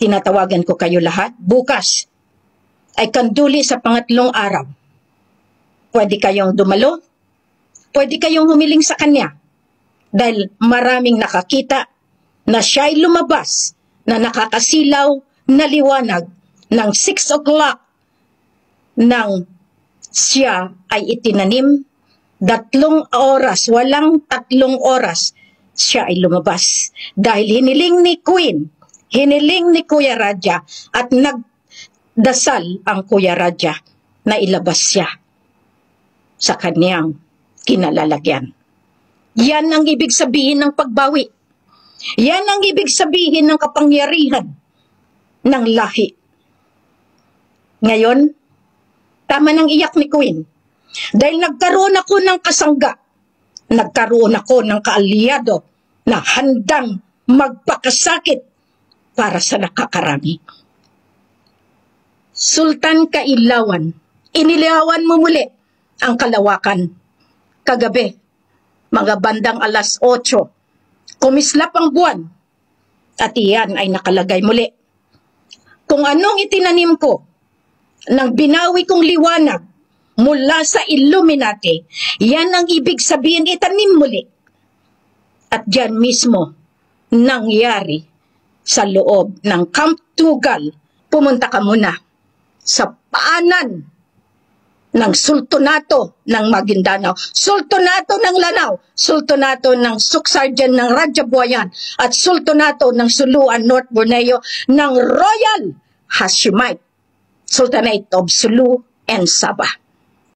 tinatawagan ko kayo lahat, bukas ay kanduli sa pangatlong araw. Pwede kayong dumalo, pwede kayong humiling sa kanya dahil maraming nakakita na siya'y lumabas na nakakasilaw na liwanag ng 6 o'clock nang siya ay itinanim. 3 oras, walang 3 oras, siya ay lumabas. Dahil hiniling ni Queen, hiniling ni Kuya Radya at nagdasal ang Kuya Radya na ilabas siya sa kanyang kinalalagyan. Yan ang ibig sabihin ng pagbawi. Yan ang ibig sabihin ng kapangyarihan ng lahi. Ngayon, tama nang iyak ni Queen. Dahil nagkaroon ako ng kasangga, nagkaroon ako ng kaalyado na handang magpakasakit para sa nakakarami. Sultan Kailawan, inilawan mo muli ang kalawakan. Kagabi, mga bandang 8:00, kumislap ang buwan at iyan ay nakalagay muli. Kung anong itinanim ko, nang binawi kong liwanag mula sa Illuminati, yan ang ibig sabihin, itanim muli. At diyan mismo nangyari sa loob ng Camp Tugal. Pumunta ka muna sa paanan ng Sultanato ng Maguindanao, Sultanato ng Lanao, Sultanato ng Suksardian ng Radyabuayan, at Sultanato ng Suluan, North Borneo ng Royal Hashemite Sultanate of Sulu and Sabah.